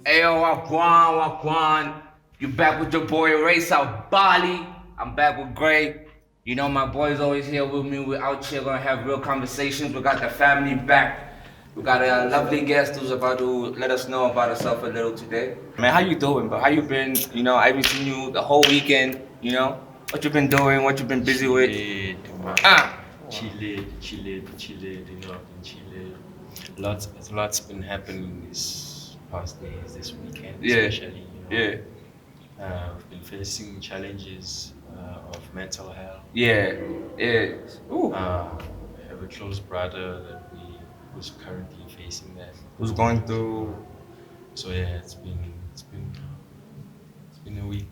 Ayo, Wagwan. You back with your boy Race out Bali. I'm back with Gray. You know my boy's always here with me. We're out here gonna have real conversations. We got the family back. We got a lovely guest who's about to let us know about herself a little today. Man, how you doing, bro? How you been? You know, I haven't seen you the whole weekend. You know, what you been doing? What you been busy with? Chilled, you know, I've been chilled. Lots been happening this past days, this weekend, Yeah. especially, you know. Yeah. We've been facing challenges of mental health. Yeah. Yeah. Ooh. I have a close brother who's currently facing that. Who's going through? So yeah, it's been a week.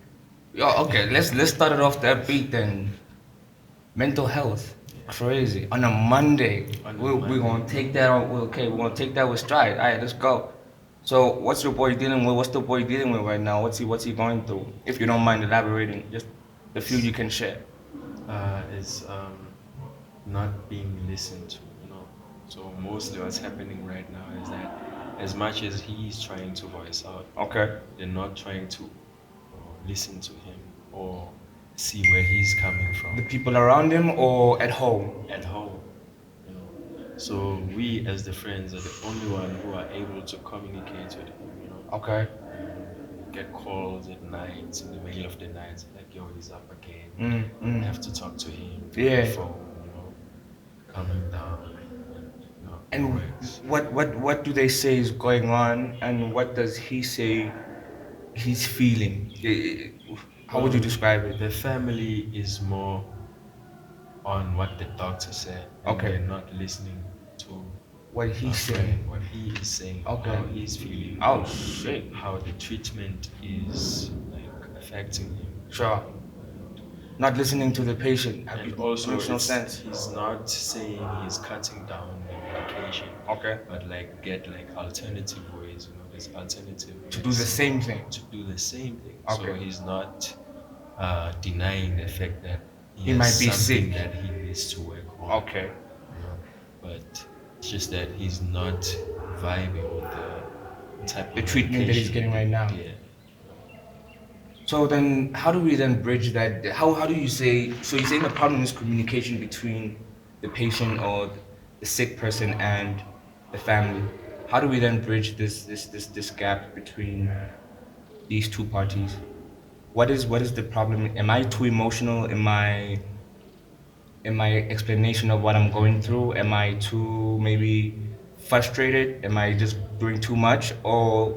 Yo, okay, let's start it off that beat then. Mental health, crazy. On a Monday, we're gonna take that on. Okay, we're gonna take that with stride. All right, let's go. So, what's your boy dealing with? What's the boy dealing with right now? What's he going through? If you don't mind elaborating, just the few you can share. Is not being listened to, you know. So mostly what's happening right now is that as much as he's trying to voice out, Okay. they're not trying to listen to him or see where he's coming from. The people around him or at home? At home, you know. So we as the friends are the only one who are able to communicate with him, you know. Okay. Get calls at night, in the middle of the night, like, yo, he's up again. I have to talk to him. Yeah. On the phone, you know, calm him down. You know, And works. what do they say is going on, and what does he say he's feeling? How would you describe it? The family is more on what the doctor said. And Okay. they're not listening to What our he's friend, saying. what he is saying, Okay. how he's feeling. Oh shit. How the treatment is like affecting him. Sure. Not listening to the patient. And also, makes no sense. he's not saying he's cutting down the medication, Okay. but like get like alternative ways, you know, there's alternative ways To do the same thing. to do the same thing. Okay. So he's not denying the fact that He has might be something sick. that he needs to work on. Okay. You know? But it's just that he's not vibing with the type The of treatment that he's medication. getting right now. Yeah. So then, how do we then bridge that? How do you say? So you're saying the problem is communication between the patient or the sick person and the family. How do we then bridge this gap between these two parties? What is the problem? Am I too emotional? Am I in my explanation of what I'm going through? Am I too maybe frustrated? Am I just doing too much? Or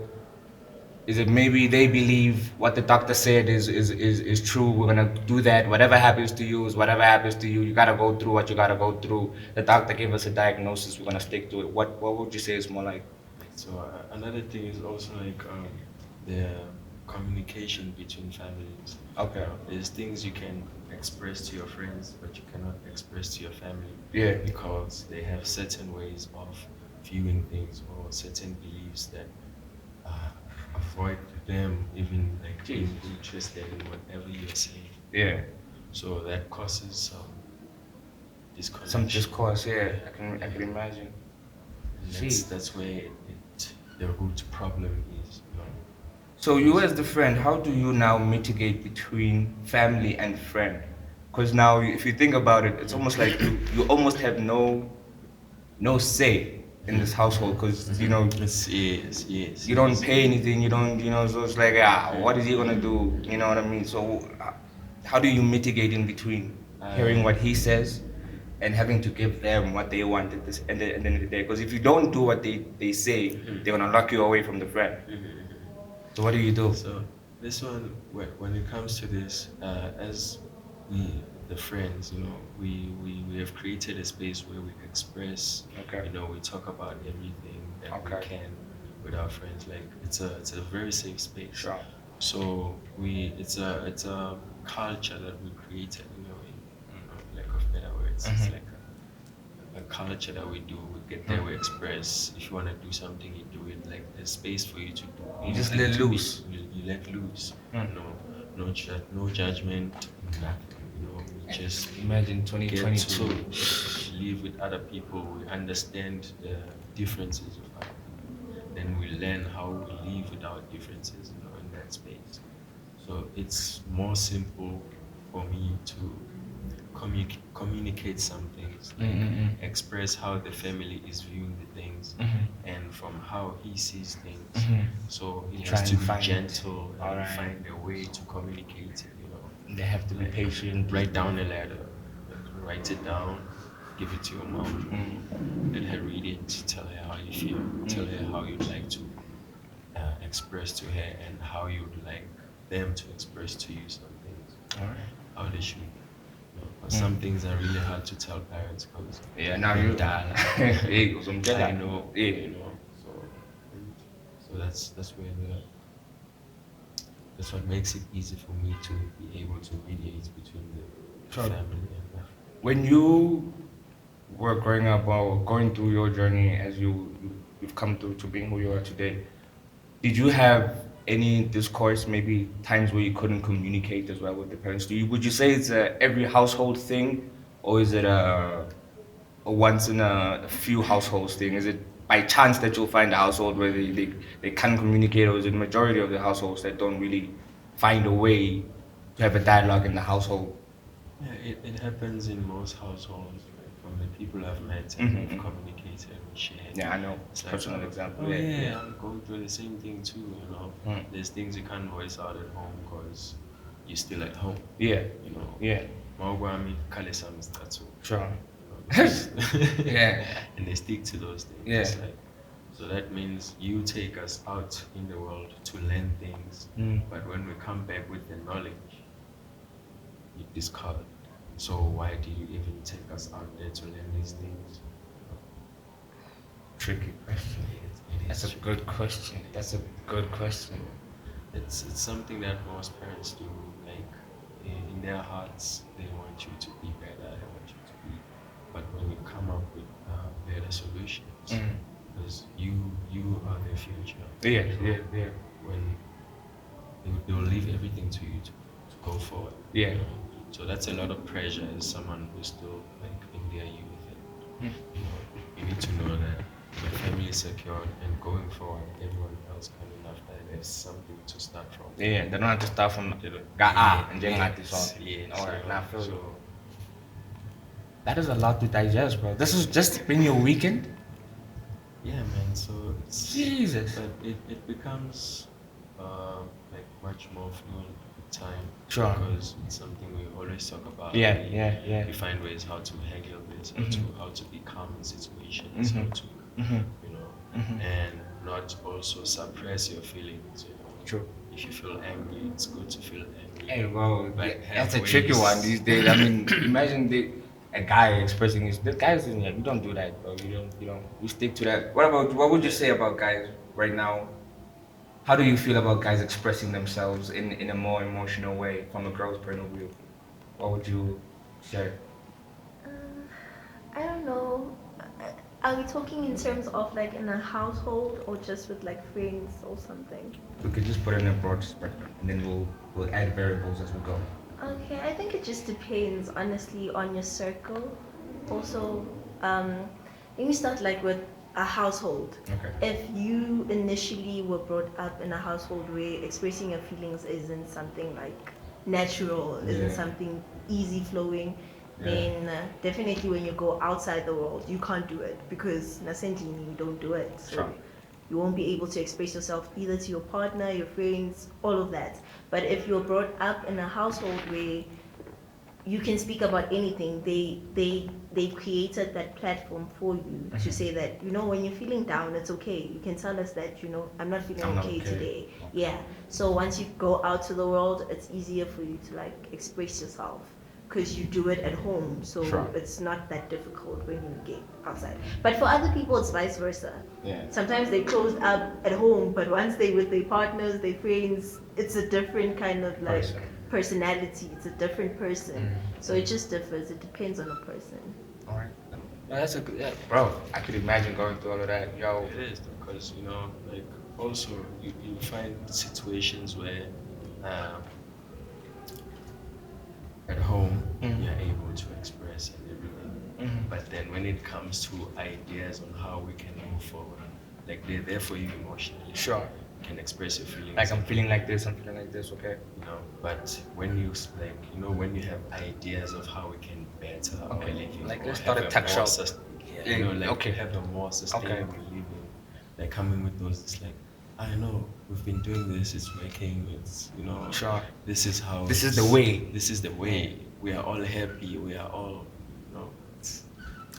is it maybe they believe what the doctor said is true? We're gonna do that. Whatever happens to you is whatever happens to you. You gotta go through what you gotta go through. The doctor gave us a diagnosis. We're gonna stick to it. What would you say is more like? So another thing is also like the communication between families. Okay. There's things you can express to your friends, but you cannot express to your family. Yeah. Because they have certain ways of viewing things or certain beliefs that avoid them even like being interested in whatever you're saying. Yeah. So that causes some disconnection. Some discourse. Yeah. I can imagine. And that's where the root problem is. You know? So you as the friend, how do you now mitigate between family and friend? Because now, if you think about it, it's almost like you almost have no say in this household because you know Yes. you don't pay anything, you don't, you know, so it's like, what is he gonna do? You know what I mean? So how do you mitigate in between hearing what he says and having to give them what they want at the end of the day? Because if you don't do what they say, they're gonna lock you away from the friend. So what do you do? So this one, when it comes to this, as we, the friends, you know, we have created a space where we express. Okay. You know, we talk about everything that Okay. we can with our friends. Like it's a very safe space. Sure. So it's a culture that we created. You know, in lack of better words, it's like a culture that we do. We get there, we express. If you want to do something, you do it. Like there's space for you to do. You just anything let to be- loose. You let loose. No judgment. Nothing. You know, we just Imagine get 2022. to live with other people. We understand the differences of other people. then we learn how we live without differences, in that space. So it's more simple for me to communicate some things, like express how the family is viewing the things, and from how he sees things. So he Try has to and be find- gentle and alright. find a way to communicate it. They have to be patient. Write down a letter, write it down, give it to your mom, let her read it, tell her how you feel, tell her how you'd like to express to her and how you'd like them to express to you some things, Alright. how they should. But some things are really hard to tell parents because Yeah, now you Hey, I know, Yeah. So that's where that's what makes it easy for me to be able to mediate between the Sure. family and When you were growing up or going through your journey as you've come to being who you are today, did you have any discourse, maybe times where you couldn't communicate as well with the parents? Would you say it's a every household thing, or is it a once in a few households thing? Is it by chance that you'll find a household where they can communicate, or is it the majority of the households that don't really find a way to have a dialogue in the household? Yeah, it happens in most households, right? From the people I've met and we've communicated and shared. Yeah, I know. It's like, Personal example. oh yeah, I'm going through the same thing too. Mm. There's things you can't voice out at home because you're still at home. Yeah. You know. Yeah. Mawagwami, Kalisams, that's all. Sure. Because- Yeah. And they stick to those things. Yeah. It's like, so that means you take us out in the world to learn things, but when we come back with the knowledge, you discard. So why do you even take us out there to learn these things? Tricky question. That's a good question. That's a good question. It's something that most parents do. Like in their hearts, they want you to be better. They want you to be. But when you come up with better solutions, because you are the future. Yeah, you know, yeah. When they will leave everything to you to go forward. Yeah. So that's a lot of pressure as someone who's still like in their youth. And, you need to know that your family is secured and going forward, everyone else coming after, there's something to start from. Yeah, they don't have to start from and then like this on. Alright, now I feel you. That is a lot to digest, bro. This is just been your weekend? Yeah, man. So it's Jesus. but it becomes like much more fluent with time. Sure. Because it's something we always talk about. Yeah. We find ways how to handle this, how to be calm in situations, how to and not also suppress your feelings. True. If you feel angry, it's good to feel angry. Hey, bro, But that's a have tricky ways- one these days. I mean, imagine a guy expressing his. The guys in here, we don't do that, bro. You don't. We stick to that. What would you say about guys right now? How do you feel about guys expressing themselves in a more emotional way from a girl's point of view? What would you share? I don't know. Are we talking in terms of like in a household or just with like friends or something? We could just put it in a broad spectrum, and then we'll add variables as we go. Okay, I think it just depends honestly on your circle. Also, let me start like with a household. Okay. If you initially were brought up in a household where expressing your feelings isn't something like natural, isn't Yeah. something easy flowing, Yeah. then definitely when you go outside the world, you can't do it because nasendlini you don't do it. So Sure. you won't be able to express yourself either to your partner, your friends, all of that. But if you're brought up in a household where you can speak about anything, they created that platform for you to say that, when you're feeling down, it's okay. You can tell us that, I'm not feeling I'm not okay okay. today. Yeah. So once you go out to the world, it's easier for you to like express yourself because you do it at home. So Sure. it's not that difficult when you get outside. But for other people, it's vice versa. Yeah. Sometimes they closed up at home, but once they with their partners, their friends, it's a different kind of like Person. personality. It's a different person. So it just differs. It depends on a person. All right. No, that's a good, bro. I could imagine going through all of that, yo. It is because like also you find situations where at home you're able to express and everything, but then when it comes to ideas on how we can move forward, like they're there for you emotionally. Sure. You can express your feelings. Like I'm feeling like this, okay. You know, but when you when you have ideas of how we can better our Okay. living, Like or let's start have a tech more shop. you know, like Okay. have a more sustainable living, like coming with those, it's like, I know we've been doing this, it's working, it's, you know, Sure. this is how, This is the way. this is the way, we are all happy, we are all, you know, it's,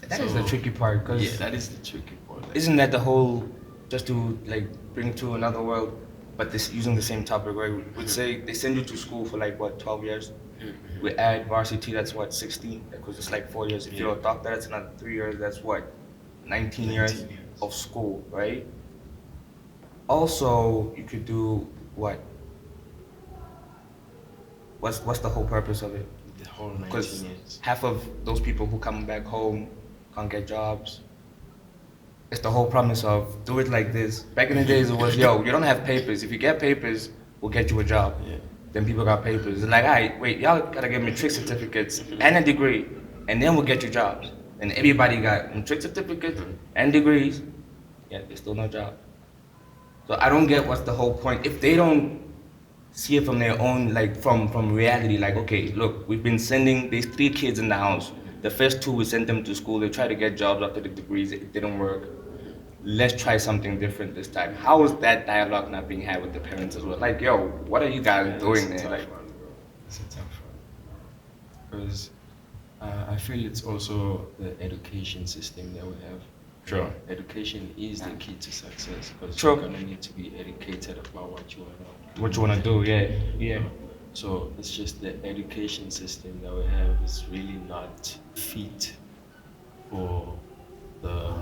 That is the tricky part, because yeah, that is the tricky part. Like, isn't that the whole, just to like bring to another world, but this using the same topic, right? We'd say they send you to school for like what, 12 years. We add varsity, that's what, 16, because it's like 4 years. If you're a doctor, that's another 3 years. That's what, 19 years of school, right? Also, you could do what? What's the whole purpose of it? the whole 19 Because years. half of those people who come back home can't get jobs. It's the whole promise of do it like this. Back in the days, it was, yo, you don't have papers. If you get papers, we'll get you a job. Yeah. Then people got papers. It's like, all right, wait, y'all gotta get matric certificates and a degree, and then we'll get you jobs. And everybody got matric certificates and degrees, yet there's still no job. So I don't get what's the whole point. If they don't see it from their own, like from reality, like, okay, look, we've been sending these 3 kids in the house. The first 2, we sent them to school. They try to get jobs after the degrees. It didn't work. Let's try something different this time. How is that dialogue not being had with the parents as well? Like, yo, what are you guys doing It's a there? tough Like, one, bro. It's a tough one. Because I feel it's also the education system that we have. Sure. Education is the key to success, because True. you're gonna need to be educated about what you wanna what you wanna do? Yeah, yeah. So it's just the education system that we have is really not fit for the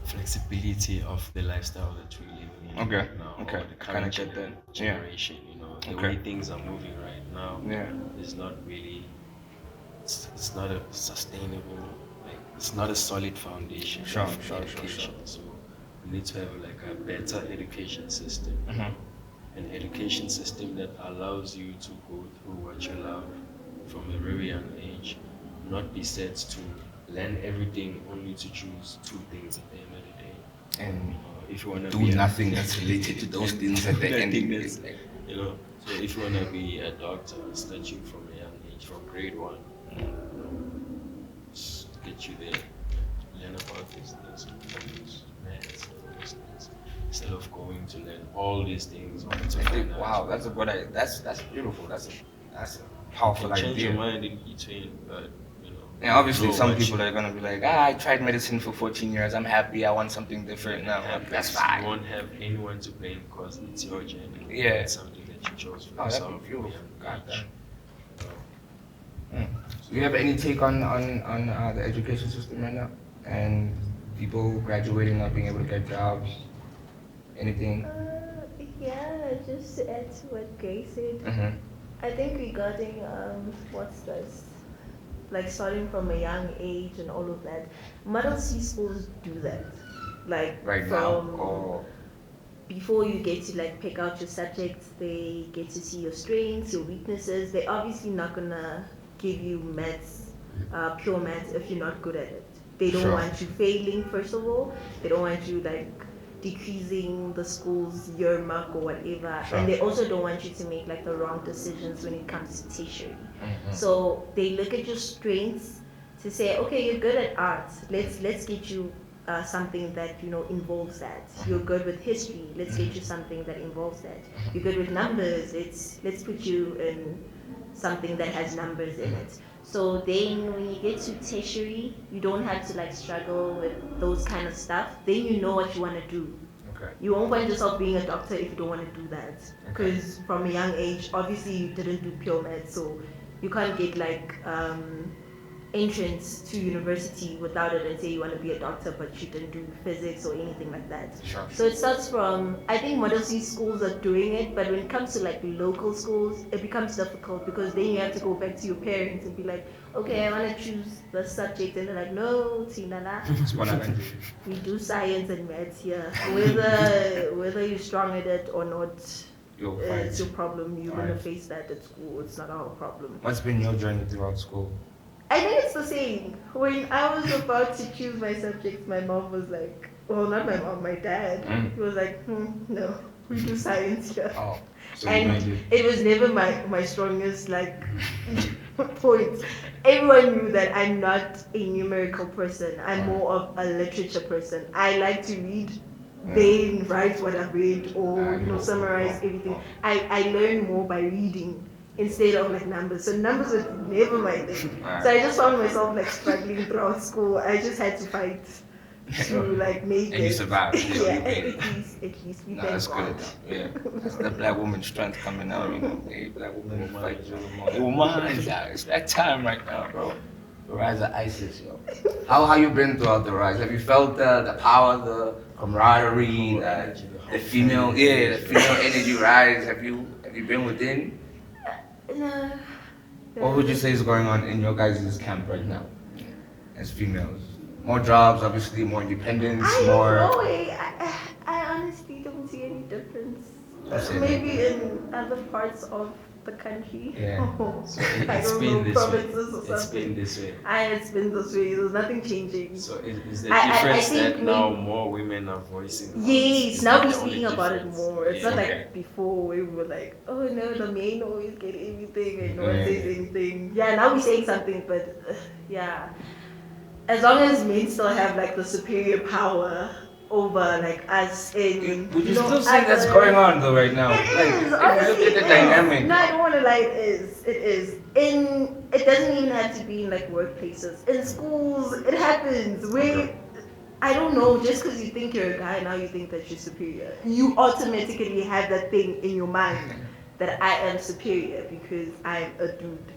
flexibility of the lifestyle that we're living in Okay, right now. okay. Or the Kinda current get that. Yeah. generation, you know, the Okay. way things are moving right now Yeah. is not really, it's not a sustainable, like, it's not a solid foundation Sure, of sure, sure, education. So we need to have like a better education system. Mhm. An education system that allows you to go through what you love from a very young age, not be set to learn everything only to choose 2 things at the end of the day. And If you want to do nothing that's related to those things at the I end. think It's that's, like, you know, so if you want to be a doctor, start you from a young age, from grade 1, just get you there, learn about these things, focus, maths, those things, instead of going to learn all these things. I think, wow, that's a good idea. That's beautiful. That's a powerful You can change your idea. mind in between, but you know. And obviously, know some what people you- are gonna be like, I tried medicine for 14 years. I'm happy. I want something different now. happens. That's You fine. won't have anyone to blame because it's your journey. Yeah. It's something that you chose for Oh, that'd yourself. be beautiful. Yeah. God damn. Do you have any take on the education system right now and people graduating not being able to get jobs? Anything? Yeah, just to add to what Gray said, Mm-hmm. I think regarding what's this, like starting from a young age and all of that, Model C schools do that. Like Right now, from or before you get to like pick out your subjects, they get to see your strengths, your weaknesses. They're obviously not gonna give you maths, pure maths, if you're not good at it. They don't Sure. want you failing, first of all. They don't want you like decreasing the school's year mark or whatever. Sure. And they also don't want you to make like the wrong decisions when it comes to tertiary. Mhm. So they look at your strengths to say, okay, you're good at art. Let's get you something that involves that. You're good with history. Let's get you something that involves that. You're good with numbers. Let's put you in something that has numbers in it. So then when you get to tertiary, you don't have to like struggle with those kind of stuff. Then you know what you want to do. Okay. You won't find yourself being a doctor if you don't want to do that. Because from a young age, obviously you didn't do pure math, so you can't get like entrance to university without it and say you want to be a doctor, but you didn't do physics or anything like that. Sure. So it starts from, I think Model C schools are doing it, but when it comes to like local schools, it becomes difficult because then you have to go back to your parents and be like, okay, I want to choose the subject, and they're like, no, Tinala. We do science and maths here. Whether you're strong at it or not, You'll it's your find. problem. You're Alright. gonna face that at school. It's not our problem. What's been your journey throughout school? I think it's the same. When I was about to choose my subjects, my mom was like, well, not my mom, my dad. He was like, no, we do science here. Oh, so you And made it. it was never my strongest like point. Everyone knew that I'm not a numerical person. I'm more of a literature person. I like to read, then write what I've read, or summarize everything. I learn more by reading instead of like numbers. So numbers were never my thing. So I just found myself like struggling throughout school. I just had to fight to like make And you it. survived. Yeah, You made it. at least we No, thank that's God. good. Yeah, that's the black woman's strength coming out. You know, hey, black woman will fight you. Woman, yeah, it's that time right now, bro. The rise of ISIS, yo. How you been throughout the rise? Have you felt the power, the camaraderie, the female energy rise? Have you been within? No. What would you say is going on in your guys' camp right now, as females? More jobs, obviously, more independence, I more. don't know. I honestly don't see any difference. That's it. Maybe in other parts of the country. Yeah. So I it's don't been know, this way. provinces or It's something. been this way. It's been this way. There's nothing changing. So is the I difference think that now more women are voicing out? Yes, Is now that we're the only speaking about it difference? more. It's not Okay. like before where we were like, oh no, the men always get everything and no one Yeah. says anything. Yeah, now we're saying something, but yeah. As long as men still have like the superior power over like us in Would you know, still say that's other- going on though right now? It Like, is, if you honestly, look at the it is. dynamic. No, I don't want to lie, it is. It is. It doesn't even have to be in like workplaces. In schools, it happens. Where, I don't know, just because you think you're a guy, now you think that you're superior. You automatically have that thing in your mind that I am superior because I'm a dude.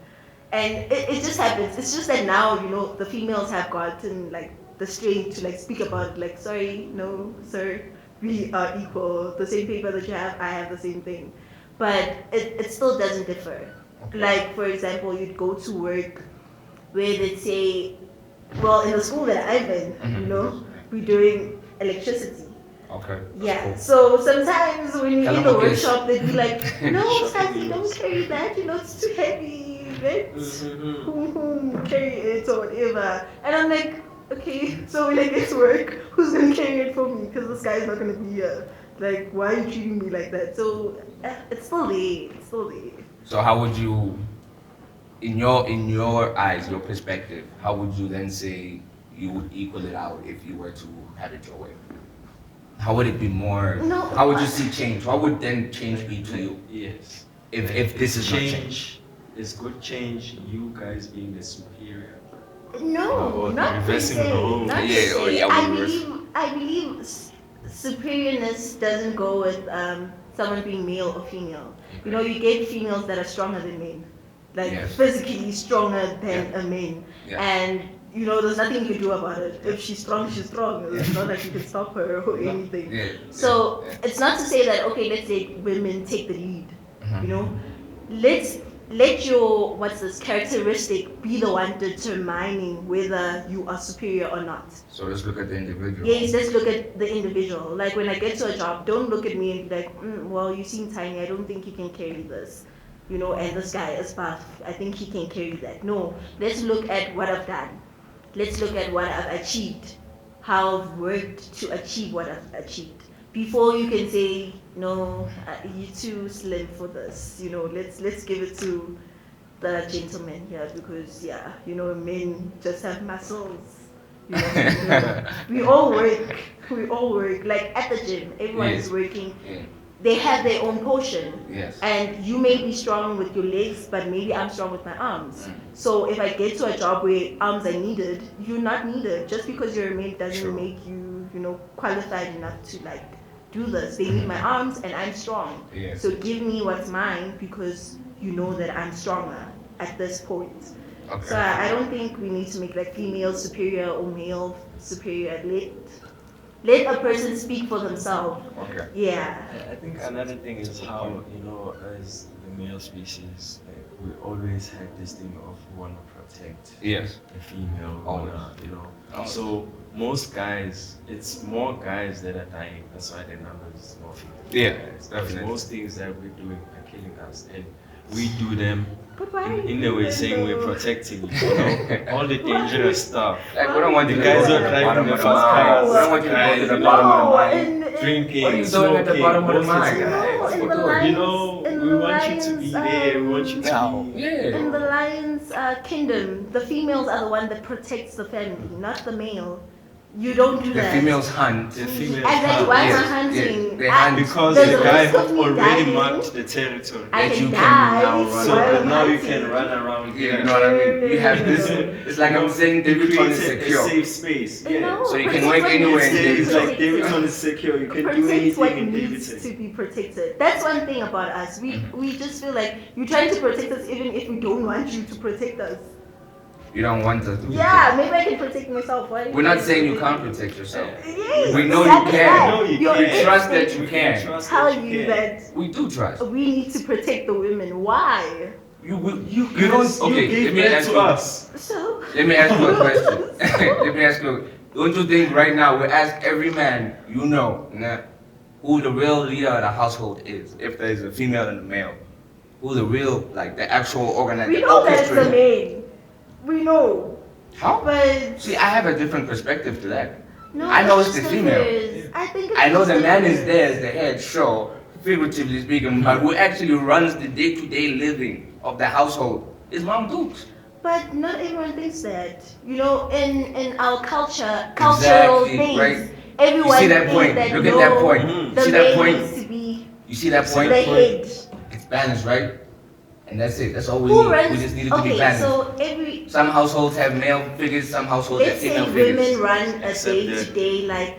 And it just happens. It's just that now, the females have gotten like the strength to like speak about it, like, sorry, no, sir, we are equal. The same paper that you have, I have the same thing. But it still doesn't differ. Okay. Like, for example, you'd go to work where they'd say, well, in the school that I'm in, we're doing electricity. Okay. Yeah, Cool. so sometimes when you're in the Okay. workshop, they'd be like, no, Sassy, don't carry that, it's too heavy. Let's carry it or whatever. And I'm like, okay, so when I get to work, who's going to carry it for me? Because this guy's not going to be here. Like, why are you treating me like that? So it's still there. It's still there. So how would you, in your eyes, your perspective, how would you then say you would equal it out if you were to have it your way? How would it be more? No, How would you see change? What would then change be to you Yes. if this is not change? change, is good change. You guys being the superior. No, Or not per reversing se. the role. Not per Yeah, or se. yeah, I we reverse. believe superiorness doesn't go with someone being male or female. You get females that are stronger than men, like Yes. physically stronger than a man, Yeah. and there's nothing you can do about it. If she's strong, she's strong. It's not like you can stop her or anything. Yeah. So yeah. it's not to say that okay, let's say women take the lead. Mhm. Let your characteristic be the one determining whether you are superior or not. So let's look at the individual. Yes, let's look at the individual. Like when I get to a job, don't look at me and be like, well, you seem tiny. I don't think you can carry this. And this guy is buff. I think he can carry that. No, let's look at what I've done. Let's look at what I've achieved, how I've worked to achieve what I've achieved. Before you can say, no, you're too slim for this. Let's give it to the gentleman here because men just have muscles. We all work. We all work. Like at the gym, everyone is Yes. working. Yeah. They have their own portion. Yes. And you may be strong with your legs, but maybe I'm strong with my arms. So if I get to a job where arms are needed, you're not needed. Just because you're a man doesn't Sure. make you, qualified enough to do this. They need my arms and I'm strong. Yes. So give me what's mine because you know that I'm stronger at this point. Okay. So I don't think we need to make female superior or male superior. Let a person speak for themselves. Okay. Yeah. I think another thing is how, as the male species, we always had this thing of want to protect Yes. the female, Always. Always. So most guys, it's more guys that are dying. That's why the numbers is more female. Yeah, Guys. Because definitely. most things that we're doing are killing us. And we do them But why in a way saying we're protecting you, you know, all the dangerous stuff. Like, we don't want you The to guys go are to the driving bottom the of the fast mine. cars. We don't want you to go to the No, bottom of the No, mine. Drinking, What are you doing at the smoking, bottom of the most mine? time. Guys, in for the good. lions, You know, in we the want you to be lions, there. We want you to No. be. Yeah. In the lion's kingdom, the females are the one that protects the family, not the male. You don't do The that. females hunt. The female Exactly. hunt. Why am I Yes, hunting? yes, they hunt Because There's the a guy risk of me already dying. marked the territory. I that can you can die. now run. So while that I'm now you hunting. can run around You here. know what I mean? You have this. It's like I'm saying You Davidson is created a secure. safe space. Yeah. No, So you can protect work what anywhere in needs to be It's like protected. Davidson is secure. You can do Protect what anything in needs to Davidson. be protected. That's one thing about us. We just feel like you're trying to protect us even if we don't want you to protect us. You don't want us to. Yeah, maybe I can protect myself. Why do We're not guys saying you protect can't me? protect yourself. Yes, We know you that's can. right. We know you Your can. We trust that instinct you can. Trust tell that you can. that We do trust. we need to protect the women. Why? You don't. Okay, gave let me birth ask to you. us. So Let me ask you a question. Let me ask you. Don't you think right now we ask every man you know who the real leader of the household is? If there is a female and a male, who the real like the actual organizer? we know that's the man. We know. How? But See, I have a different perspective to that. no, I know it's the just female. differs. I think it's I know just the man is difference. there as the head, sure, figuratively speaking, but who actually runs the day-to-day living of the household is Mom Dukes. But not everyone thinks that. You know, in our cultural Exactly, things, right. everyone You see that thinks point? that Look no, at that point. Mhm. the See that man point? needs to be You see that point? the head. It's balanced, right? And that's it. That's all we Who need. runs? We just need it to be Okay, balanced. so every Some households have male figures, some households have let's say female women figures. run a Except day-to-day like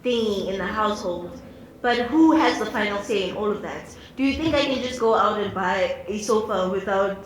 thing in the household, but who has the final say in all of that? Do you think I can just go out and buy a sofa without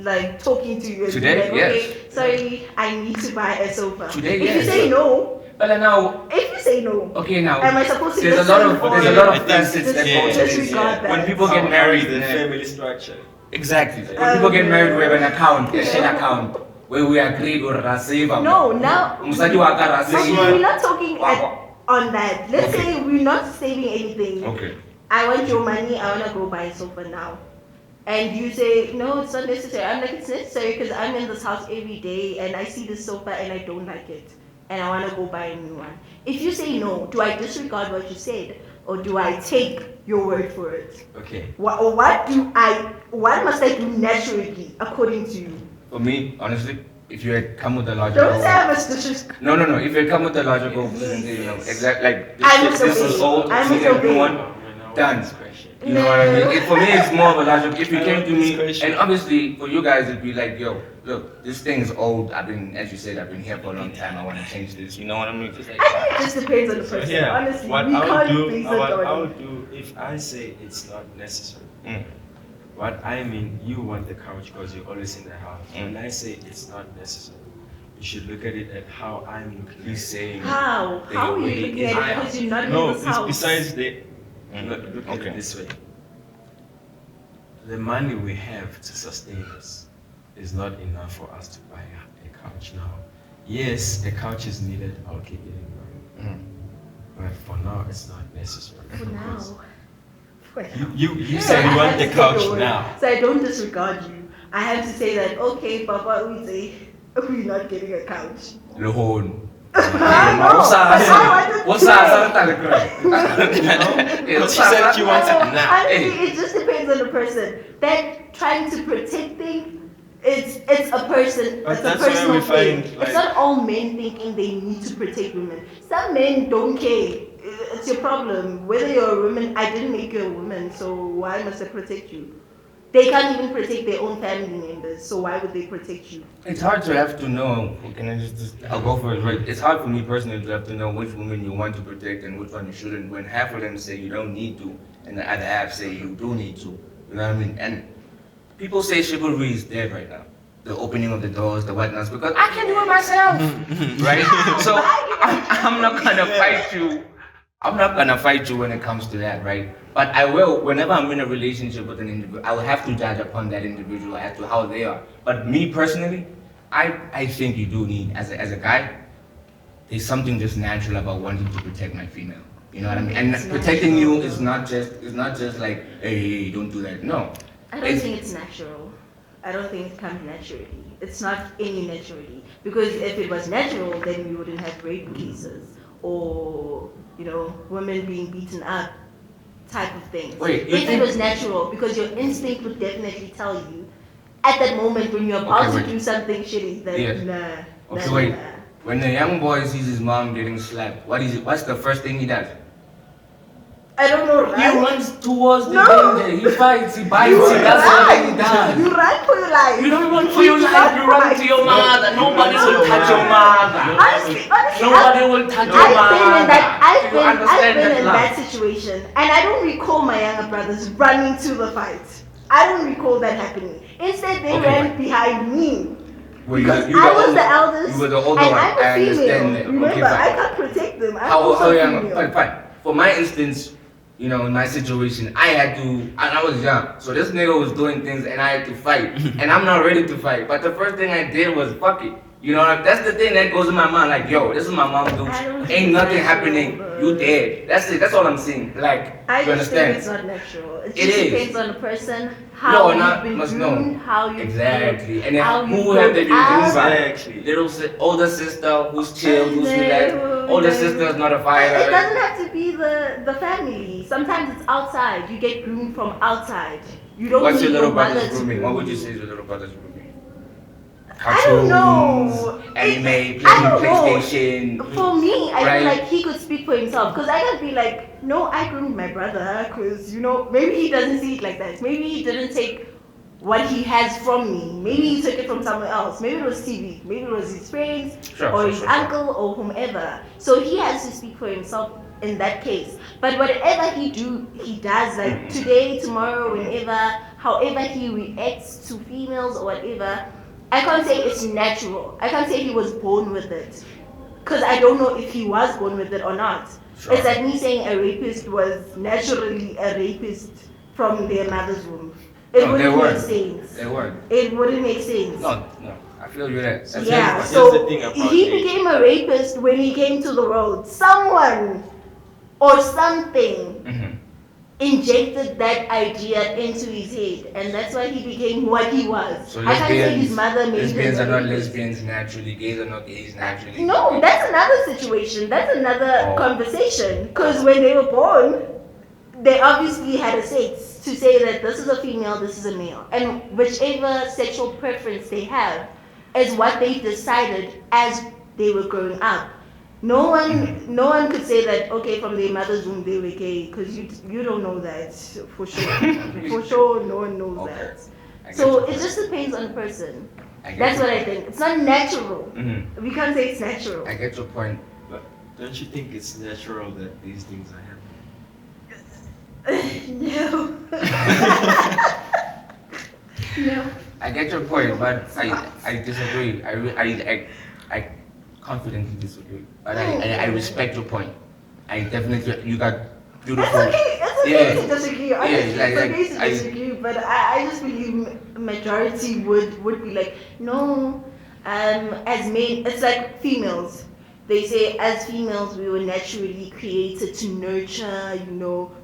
like talking to you and Today, be like, yes. okay, sorry, I need to buy a sofa. Today, if yes. you say no, But now, if you say no, okay, now am I supposed to there's a listen lot of or there's a lot I of think facets that yeah, go to this. disregard that? When people How get married, is the then- family structure. exactly. When people get married, we have an account, a shared account, where we agreed or save. No, now Mosadi wa ka ra okay, save. we're not talking Wow. on that. Let's Okay. say we're not saving anything. Okay. I want your money, I want to go buy a sofa now. And you say, no, it's not necessary. I'm like, it's necessary because I'm in this house every day and I see this sofa and I don't like it. And I want to go buy a new one. If you say no, do I disregard what you said? Or do I take your word for it? Okay. What must I do naturally according to you? For me, honestly, if you had come with a logical, Don't say I must disrespect. no, if you had come with a logical, you know, exact like I this, must this obey. is old, I this must is a new obey. one, done. You know what I mean? For me, it's more of a logic. If you I came want to me, discretion. and obviously for you guys, it'd be like, yo, look, this thing is old. I've been, as you said, I've been here for a long time. I want to change this. You know what I mean? Just like, I think it just depends on the So person. yeah, Honestly, what we I would can't do, base it what I on. would do if I say it's not necessary. Mm. What I mean, you want the couch because you're always in the house. Mm. When I say it's not necessary, you should look at it at how I'm looking. he's saying, How? They How are you already looking at it is- because you're not No, in this it's house? besides the. Mm. Look at Okay. it this way. The money we have to sustain us is not enough for us to buy a couch now. Yes, a couch is needed. Okay, getting money. Mm. But for now, it's not necessary. For because now. For now. You said you want the couch now. So I don't disregard you. I have to say that, okay, Papa, we say we're not getting a couch. Lehon. No, What's up? I wanted What's to up? But she said she wants it now. Honestly, it just depends on the person. That trying to protect thing, it's a person. But It's a that's where personal we thing. find, It's like- not all men thinking they need to protect women. Some men don't care. It's your problem. Whether you're a woman, I didn't make you a woman, so why must I protect you? They can't even protect their own family members, so why would they protect you? It's hard to have to know. Can I just I'll go for it, right? It's hard for me personally to have to know which woman you want to protect and which one you shouldn't. When half of them say you don't need to, and the other half say you do need to. You know what I mean? And people say chivalry is dead right now. The opening of the doors, the whatnots, because I can do it myself, right? So I'm not gonna fight you. I'm not gonna fight you when it comes to that, right? But I will, whenever I'm in a relationship with an individual, I will have to judge upon that individual as to how they are. But me personally, I think you do need, as a guy, there's something just natural about wanting to protect my female. You know what I mean? And It's protecting natural. you is not just like, hey, don't do that. No. I don't think it's natural. I don't think it comes naturally. It's not any naturally. Because if it was natural, then we wouldn't have rape cases or, women being beaten up type of things. Wait, you if think- it was natural, because your instinct would definitely tell you at that moment when you're about Okay, to wait. do something shitty that Yes. nah. Okay, nah, wait. nah. When the young boy sees his mom getting slapped, what's the first thing he does? I don't know, He right? runs towards the No. danger. He fights, he bites, You that's what he run. does. You run for your life. You don't run for your life, you run to your mother. Nobody will touch your mother. Honestly, Nobody will touch your I've been in mother. that. I've Do you been understand in love? that situation, and I don't recall my younger brothers running to the fight. I don't recall that happening. Instead, they Okay, ran but- behind me. Well, Because you I was older- the eldest, You were the older and one. I'm a I understand female. that. Remember, Okay, I fine. can't protect them. I'm How also young? female. Fine. For my instance, in my situation, I had to, and I was young, so this nigga was doing things and I had to fight, and I'm not ready to fight. But the first thing I did was fuck it. That's the thing that goes in my mind. Like, yo, this is my mom, dude. I don't think Ain't nothing it's happening. natural, You bro. dead. That's it. That's all I'm saying. Like, I you just think understand? it's not natural. It It just is. depends on the person, how No, you've not been must groomed, know. how you Exactly. And then how you who have they been grown groomed up. by? Exactly. Older sister who's chilled, who's relaxed. No, Older no. sister's not a It fighter. doesn't have to be the family. Sometimes it's outside. You get groomed from outside. You don't What's need your little mother brother's to grooming? What groom would you say is your little brother's grooming? I don't know. Cartoons, anime, I playing don't know. PlayStation. For me, I Right. feel like he could speak for himself because I can't be like, no, I groomed my brother because maybe he doesn't see it like that. Maybe he didn't take what he has from me. Maybe he took it from somewhere else. Maybe it was TV. Maybe it was his friends Sure, or sure, his sure, sure. uncle or whomever. So he has to speak for himself in that case. But whatever he does like today, tomorrow, whenever, however he reacts to females or whatever. I can't say it's natural. I can't say he was born with it. Because I don't know if he was born with it or not. Sure. It's like me saying a rapist was naturally a rapist from their mother's womb. It No, they wouldn't make weren't. sense. They weren't. It wouldn't make sense. No. I feel you there. That's Yeah, That's so the thing about he age. became a rapist when he came to the world. Someone or something Mm-hmm. injected that idea into his head, and that's why he became what he was. So I can't say his lesbians, mother made lesbians him are a not rapist. lesbians naturally. Gays are not gays naturally. No, that's another situation. That's another Oh. conversation. Because when they were born, they obviously had a sex to say that this is a female, this is a male. And whichever sexual preference they have is what they decided as they were growing up. No one could say that, okay, from their mother's womb they were gay, because you don't know that for sure. For sure, no one knows Okay. that. I get So your it point. just depends on the person. I get That's your what I point. think. It's not natural. Mhm. We can't say it's natural. I get your point. But don't you think it's natural that these things are happening? No. No. I get your point, but I disagree. I confidently disagree. But I respect your point. I definitely, you got It's beautiful. okay. It's okay Yeah. to disagree. Honestly, like- it's okay like, to I- disagree. But I just believe majority would be like, no. As men, it's like females. They say as females we were naturally created to nurture.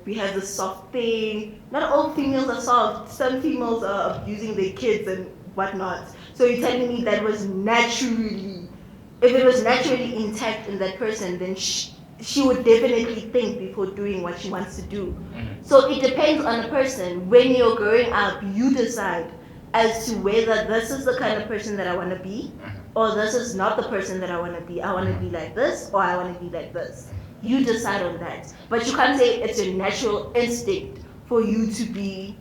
We have the soft thing. Not all females are soft. Some females are abusing their kids and whatnot. So you're telling me that was naturally. If it was naturally intact in that person, then she would definitely think before doing what she wants to do. Mhm. So it depends on the person. When you're growing up, you decide as to whether this is the kind of person that I want to be, or this is not the person that I want to be. I want to be like this, or I want to be like this. You decide on that. But you can't say it's your natural instinct for you to be,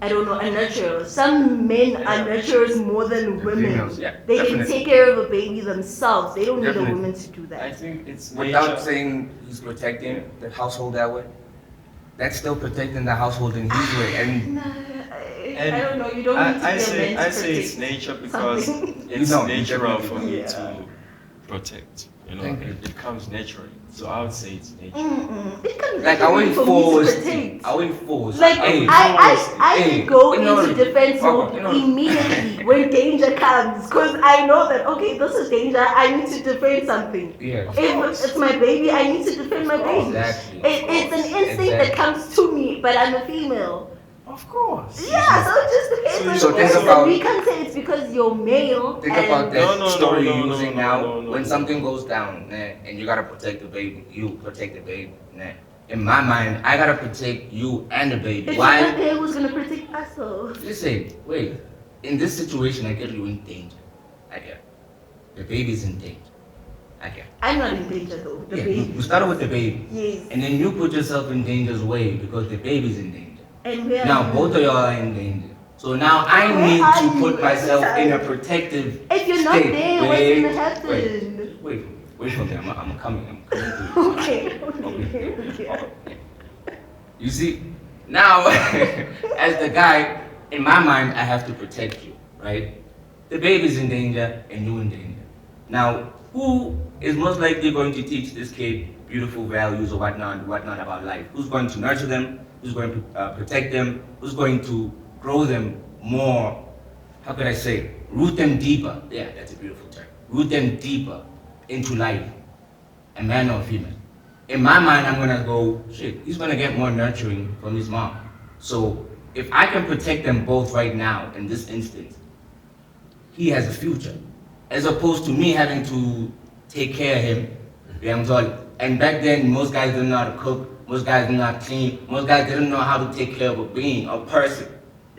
I don't know, a nurturer. Some men are nurturers more than women. Females, yeah, They can definitely. take care of a baby themselves. They don't need a Definitely. woman to do I that. think it's Without nature. saying he's protecting the household that way, that's still protecting the household in his way. And Nah, And I don't know. You don't need to I be a say man to I say it's protect nature because something. it's You don't, natural definitely for me Yeah. to protect. Thank you. It comes naturally. So I would say it's nature. It comes like I wouldn't for me to force. protect. I wouldn't force. Like Hey, I hey, go you know, into defense fuck, mode you know. immediately when danger comes, because I know that okay, this is danger. I need to defend something. Yeah. If it's my baby, I need to defend my baby. Exactly. It's an instinct that Exactly. comes to me, but I'm a female. Of course. Yeah, so it just depends So on you- so the think person. about- We can't say it's because you're male. Think and about that No, no, story no, you're no, using no, now. no, no, When no. something goes down, and you gotta protect the baby, you protect the baby. In my mind, I gotta protect you and the baby. If Why? you're not there, who's gonna protect us? So Listen, wait. In this situation, I get you in danger. I get. The baby's in danger. I get. I'm not in danger though. The Yeah, baby. you started with the baby. Yes. And then you put yourself in danger's way because the baby's in danger. And where Now are both of y'all are in danger. So now I Where need are to you put myself every in a time? protective If you're not state. there, Wait, what's gonna happen? wait for me. I'm coming to you. Okay. Okay. You see, now as the guy, in my mind, I have to protect you, right? The baby's in danger and you in danger. Now, who is most likely going to teach this kid beautiful values or whatnot about life? Who's going to nurture them? Who's going to protect them? Who's going to grow them more? How could I say? Root them deeper. Yeah, that's a beautiful term. Root them deeper into life, a man or a female. In my mind, I'm gonna go, shit, he's gonna get more nurturing from his mom. So if I can protect them both right now, in this instance, he has a future. As opposed to me having to take care of him. Yeah, I'm sorry. And back then, most guys didn't know how to cook, most guys didn't know how to clean, most guys didn't know how to take care of a being, a person.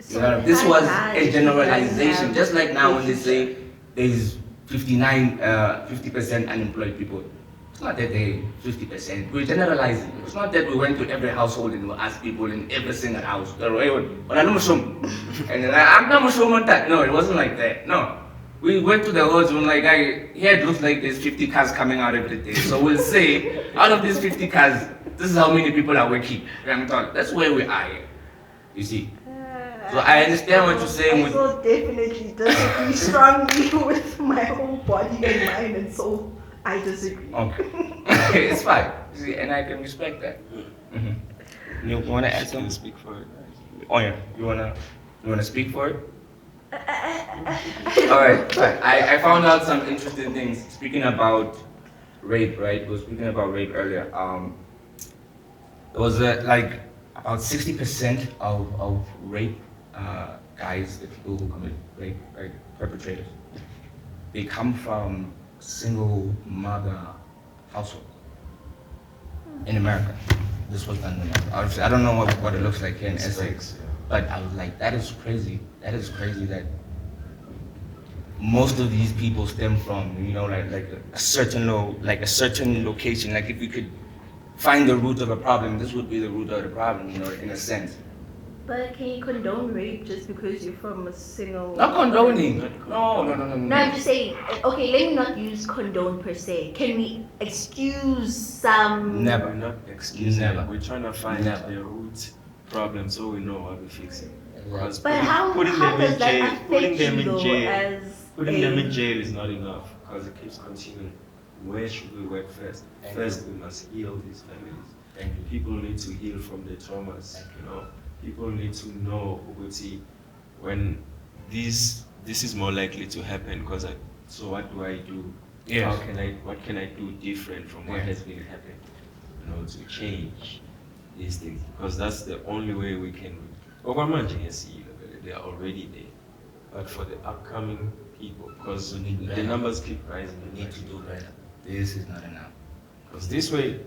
You know, this was a generalization. Just like now when they say there's 50% unemployed people. It's not that they 50%. We're generalizing. It's not that we went to every household and we asked people in every single house. And I'm not sure about that. No, it wasn't like that. No. We went to the houses and like, here it looks like there's 50 cars coming out every day. So we'll say, out of these 50 cars, this is how many people are working. That's where we are here. You see? So I understand what you're saying I with- so definitely disagree strongly with my whole body and mind and soul. I disagree. Okay. It's fine. You see, and I can respect that. Mm-hmm. You wanna add Can something? speak for it, guys. Oh yeah. You wanna speak for it? Alright, fine. I found out some interesting things. Speaking about rape, right? We were speaking about rape earlier. It was like about 60% of rape guys, the people who commit rape, right, perpetrators, they come from single mother household in America. This was done in America. Obviously, I don't know what it looks like here in Essex, but I was like, that is crazy. That is crazy that most of these people stem from, like a certain location. Like if you could find the root of a problem, this would be the root of the problem, in a sense. But can you condone rape just because you're from a single? Not condoning. No. No, I'm just saying. Okay, let me not use condone per se. Can we excuse some? Never. We're not excusing Never. it. We're trying to find Never. the root problem so we know how to fix it. Because But how putting how them in does that jail, putting affect them you in though? jail, As putting them in a- jail is not enough because it keeps continuing. Where should we work first? Thank First, we must heal these families. Thank you. People need to heal from their traumas. People need to know Uguti, when this is more likely to happen. Because so what do I do? Yes. What can I do different from what Yes. has been happening? To change these things. Because that's the only way we can. They are already there. But for the upcoming people, because We need the better. numbers keep rising. We need to do better. This is not enough. Because this way,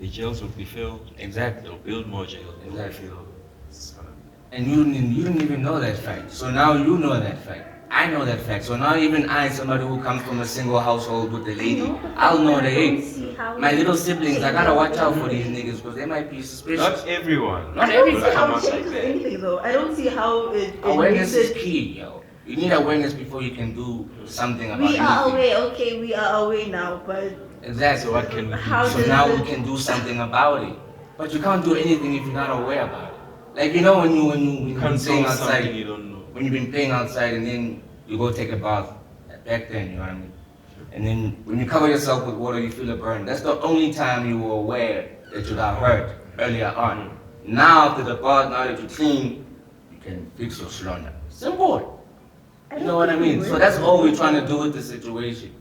the jails will be filled. Exactly. They'll build more jails. They'll be Exactly. filled. It's gonna be. And you didn't even know that fact. So now you know that fact. I know that fact. So now even I, somebody who comes from a single household with a lady, I'll know the I don't hate. see how My it- little siblings, I gotta watch out for these niggas because they might be suspicious. Not everyone. Not I don't everybody see how come it out like changes that. anything though. I don't see how it Awareness makes is it. key, yo. You need awareness before you can do something about We are anything. aware, okay, we are aware now, but Exactly. So what can we do? How So does now it- we can do something about it. But you can't do anything if you're not aware about it. Like when you've been Can't playing do something outside, you don't know. when you've been playing outside and then you go take a bath. Back then, you know what I mean? And then when you cover yourself with water, you feel a burn. That's the only time you were aware that you got hurt earlier on. Now after the bath, now that you're clean, you can fix your slaughter. Simple. You know what I mean? So that's all we're trying to do with the situation.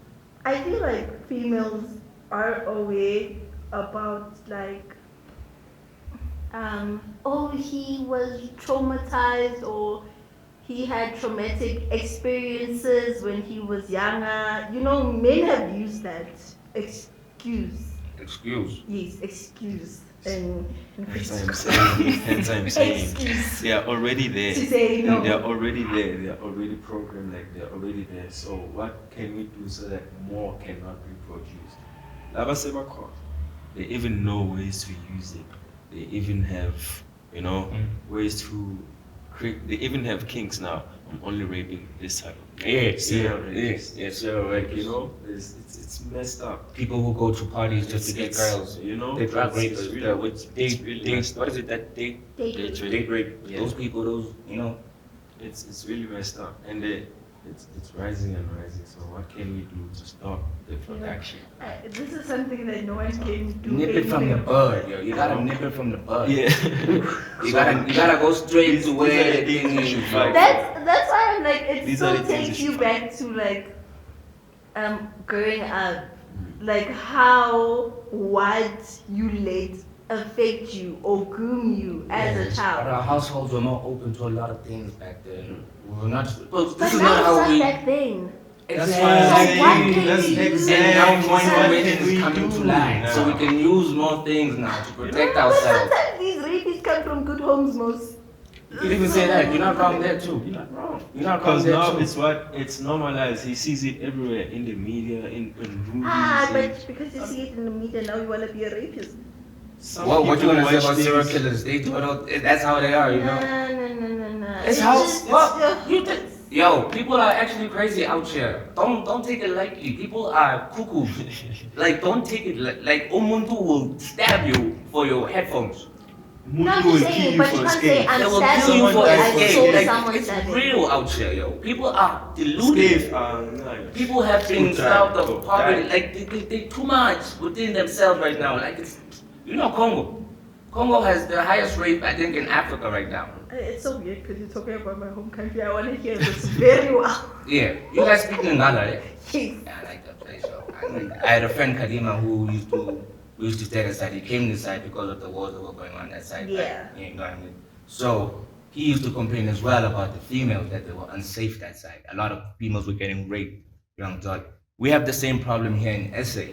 I feel like females are aware about like oh, he was traumatized or he had traumatic experiences when he was younger. You know, men have used that excuse. Excuse. Yes, excuse. And Hence I'm saying excuse they are already there. to say no. They are already there. They are already programmed, like they're already there. So what can we do so that more cannot be produced? Laba sebakhona. They even know ways to use it. They even have, ways to create. They even have kinks now. I'm only raping this type. Yes. So like it's messed up. People who go to parties just to get girls. They drug It's rapists. really- Which it's really messed what up. is it that they Date rape. date rape? Yeah. Those people, It's really messed up, and it's rising and rising. So what can we do to stop the production? This is something that no one can do. nip it from the anything bud, yo. You gotta nip it from the bud. Yeah. You gotta go straight These- to these where are the the thing things we is. should yo. fight. That's why I'm like, it These are still the things takes you you should back to like growing up, like how what you let affect you or groom you as a But child. our households were more open to a lot of things back then. We were not. Well, But this is now not it's how not we. that thing. That's So why I'm what saying can that's we do? And exactly now What more can information we is coming do to light, so we now. can use more things now to protect But ourselves. sometimes these rapists come from good homes, most. You can even say that. You're not wrong there too. You're not wrong. You're not wrong Because there now too. it's normalized. He sees it everywhere in the media, in movies. But because you see it in the media now, you wanna be a rapist. Some What you people gonna say watch about serial things- killers? They do it all. That's how they are, you know. No. It's how. just- What? it's- You think? Yo, people are actually crazy out here. Don't take it lightly. People are cuckoo. Like don't take it like Umuntu will stab you for your headphones. No, I'm Muntu will just kill saying, you but for you can't escape. say I'm They will stabbing kill you you for because I escape. saw Like, someone it's stabbing. real out here, yo. People are deluded. Escape. No. People have been Too starved tired. of poverty. Tired. Like they too much within themselves right now. Like it's, Congo. Congo has the highest rate, I think, in Africa right now. It's so weird because you're talking about my home country. I want to hear this very well. Yeah, you guys speak Lingala, right? Yes. Yeah, I like that place. Yo. I had a friend Kadima who we used to stay that side. He came this side because of the wars that were going on that side. Yeah. Right? You know what I mean? So he used to complain as well about the females that they were unsafe that side. A lot of females were getting raped, young Todd. We have the same problem here in SA,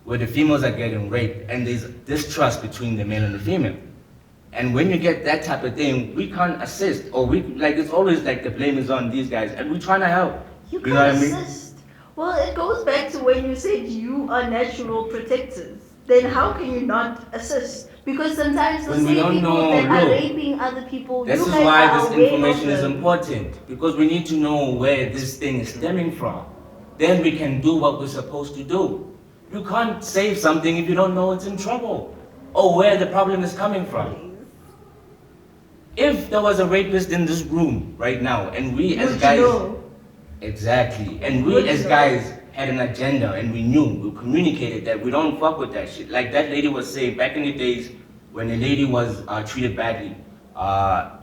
where the females are getting raped and there's distrust between the male and the female. And when you get that type of thing, we can't assist, or it's always like the blame is on these guys, and we're trying to help. You know can what I mean? assist. Well, it goes back to when you said you are natural protectors. Then how can you not assist? Because sometimes the When we same don't people know, that are look. raping other people, This you is guys why are this aware information of is them. important, because we need to know where this thing is stemming from. Then we can do what we're supposed to do. You can't save something if you don't know it's in trouble, or where the problem is coming from. If there was a rapist in this room right now, and we as Would you guys, know? exactly, and Would we you as know? guys had an agenda, and we knew, we communicated that we don't fuck with that shit. Like that lady was saying back in the days when the lady was treated badly,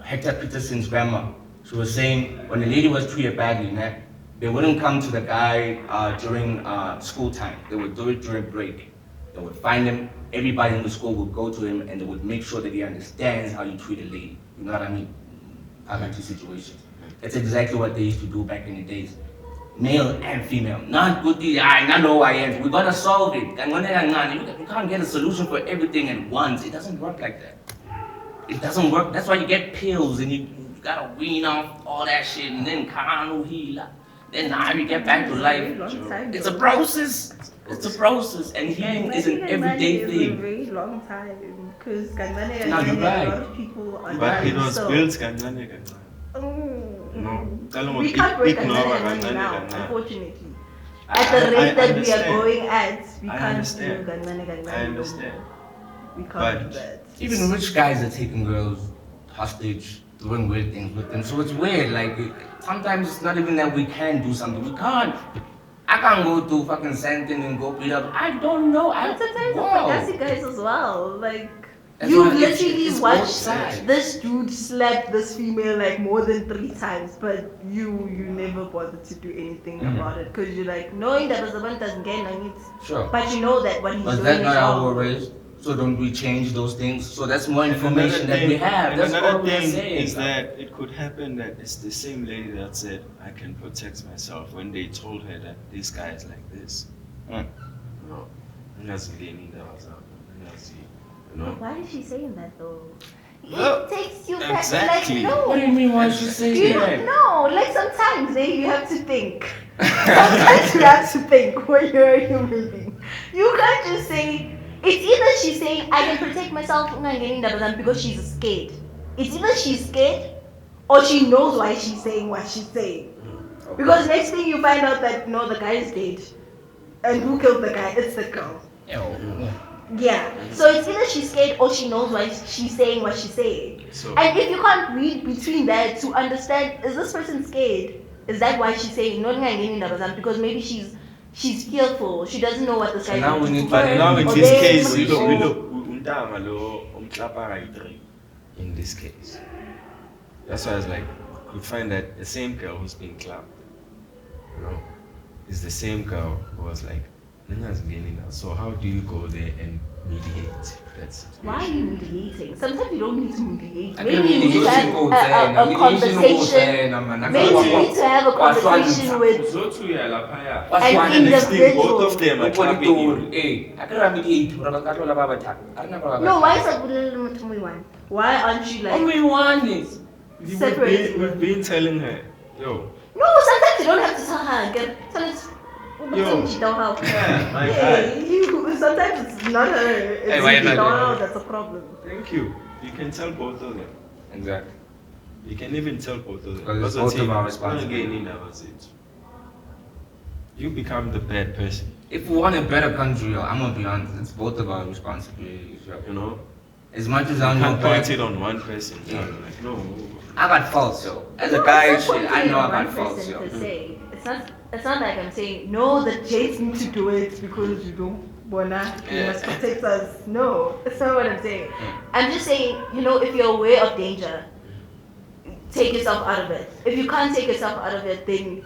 Hector Peterson's grandma, she was saying when the lady was treated badly, man, they wouldn't come to the guy during school time. They would do it during break. They would find him. Everybody in the school would go to him, and they would make sure that he understands how you treat a lady. You know what I mean? Poverty situations. That's exactly what they used to do back in the days. Male and female. Not good, not know I am. We're gonna solve it. You can't get a solution for everything at once. It doesn't work like that. It doesn't work. That's why you get pills and you gotta wean off all that shit and then kanu heal. Then now you get back to life. It's a process. It's a process, and healing is an everyday It's a thing. very long time because Ganmane No, you're a right. lot of people are But it dying, was so- built kancane kancane. Mm. Tell We them can't break ignore Ganmane kancane now, kancane. unfortunately. I- At the I rate that we are understand. going at, we I can't do understand. Ganmane. I understand. We can't But- do that. Even rich guys are taking girls hostage, doing weird things with them. So it's weird. Like sometimes it's not even that we can do something. We can't. I can't go to fucking Santon and go beat up. I don't know. But sometimes the wow. Pagasi guys as well. Like That's you why it's literally both watched sides. this dude slap this female like more than 3 times, but you never bothered to do anything Mhm. about it because you're like knowing that Bazaban doesn't get on it, Sure. but you know that what he's Was doing that is not how we were wrong. raised? So don't we change those things? So that's more And information another that we thing- have. and That's all another we're thing saying. is that it could happen that it's the same lady that said, I can protect myself, when they told her that this guy is like this. Mm. No. You know? Why is she saying that though? Well, It takes you back. exactly. Like, no. What do you mean? Why should say You that? no, like sometimes you have to think. Sometimes you have to think when you're a human being. You can't just say, it's either she's saying, I can protect myself from getting that person because she's scared. It's either she's scared or she knows why she's saying what she's saying. Because next thing you find out that no, the guy is dead. And who killed the guy? It's the girl. Yeah. Yeah. So it's either she's scared or she knows why she's saying what she's saying. So, And if you can't read between that to understand, is this person scared? Is that why she's saying no? Because maybe she's fearful. She doesn't know what this So guy now is we doing need to to- her, but now in or this they- case, or- we look, untama lo, umklapa kayitri. In this case. That's why I was like, you find that the same girl who's being clapped, you know, is the same girl who was like, "Nina's getting that." So how do you go there and mediate that situation? Why are you mediating? Sometimes you don't need to mediate. I Maybe can you need to mediate have go there, a mediation go conversation. there, no, man. Maybe you need to have a conversation with Zotuya laphaya. What's an one And next thing, individual. both of them are Nobody clapping told. you. Hey, I can't mediate. But I can't love about that. I can't love No, why is that only one? Why aren't you like Only one is. separate? We've been telling her, yo, No, sometimes you don't have to tell her. Tell us. Yo. She don't help. yeah, my Yeah, guy. sometimes it's not her. It's Hey, why you not don't her? know that's a problem. Thank you. You can tell both of them. Exactly. You can even tell both of them. Because it's Because both of our it's not responsibility. again, that was it. You become the bad person, If we want a better country, I'm gonna be honest, it's both of our responsibilities. you know? As much as You I know, can't point it on one person. Yeah. Like, no. I got faults, yo. As a No, guy, it's not shit, I pointing know I at got one faults, person yo. per se. It's not like I'm saying no, the Jays need to do it because you don't wanna you Yeah. must protect us. No, that's not what I'm saying. Yeah. I'm just saying, if you're aware of danger, take yourself out of it. If you can't take yourself out of it, then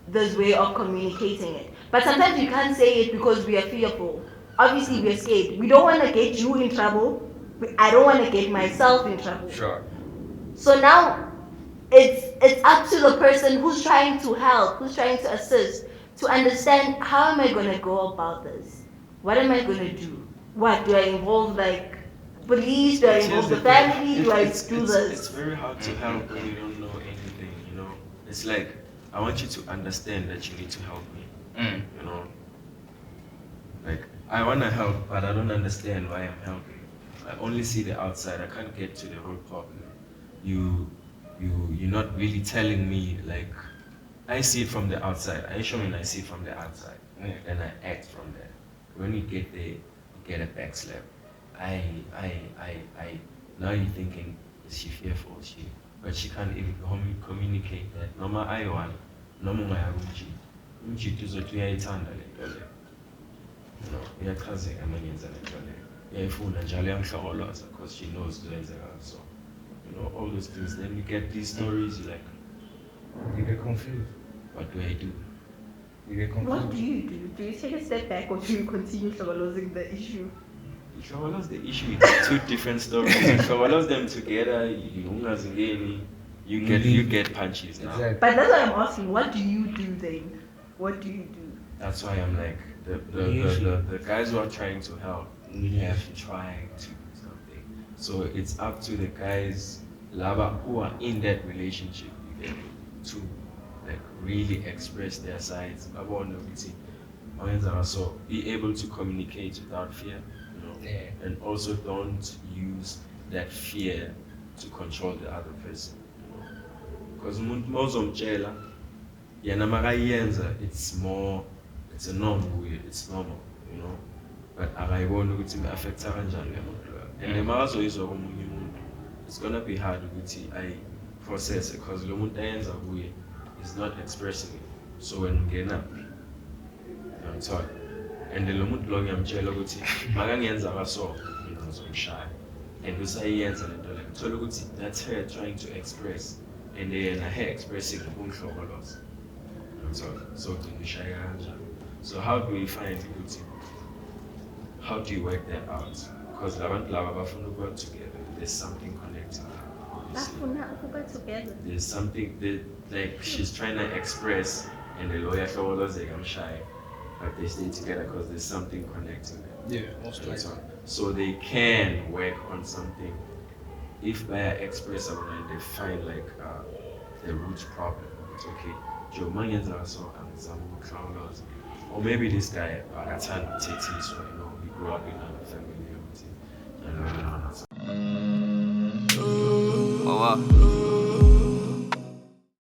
there's way of communicating it. But sometimes you can't say it because we are fearful. Obviously, we're scared. We don't want to get you in trouble. I don't want to get myself in trouble. Sure. So now it's up to the person who's trying to help, who's trying to assist, to understand how am I gonna go about this? What am I gonna do? What do I involve like police? Do I Here's involve the the thing. family? Do I do It's this? very hard to help when you don't know anything, you know? It's like, I want you to understand that you need to help me, Mm. you know? Like, I want to help, but I don't understand why I'm helping. I only see the outside. I can't get to the root problem. You're not really telling me, like, I see it from the outside. I show me I see it from the outside. Yeah. And I act from there. When you get there, you get a backslap. Now you're thinking, is she fearful? But she can't even communicate that. Noma I want, noma ungayakumjita. Umjita uzothi uyayithanda le nto le. You know, iyachazeka uma ngenza le nto le. Uyayifuna njalo iyamhlokoloza because she knows kuyenzeka so. You know, all those things. Then you get these stories, you're like, You get confused. what do I do? You get confused. What do you do? Do you take a step back or do you continue losing the issue? You Shawala's the issue with two different stories. You Shawala's them together, you get punches now. Exactly. But that's what I'm asking. What do you do then? What do you do? That's why I'm like the guys who are trying to help have to try to do something. So it's up to the guys lava who are in that relationship you get, to like really express their sides. So be able to communicate without fear, you know, Yeah. and also don't use that fear to control the other person. Because mozomchela, yena makayenza, it's a normal way, it's normal, you know. But akayibona ukuthi affect kanjani le muntu leyo. And the makazoyizwa komunye umuntu, it's gonna be hard ukuthi I process it because lo muntu ayenza kuye is not expressing it. So when ngena, I'm taught. And lo muntu lo ngiyamtshela ukuthi makangenza kaso, mina ngizomshaya. And usayenza le nto leyo. Uthola ukuthi that's her trying to express. And then her expressing umhlokoloza. So how do we find beauty? How do you work that out? because abantu lava bafuna work together. There's something connecting them. Obviously. Together. There's something that like she's trying to express, and the lawyer was like, I'm shy, but they stay together because there's something connecting them. Yeah, most That's likely. all. So they can work on something if by express and they find like the root problem. It's okay. Joe Manians also and some clowns. Or maybe this guy at time Titi, so you know, he grew up in a family. Oh wow.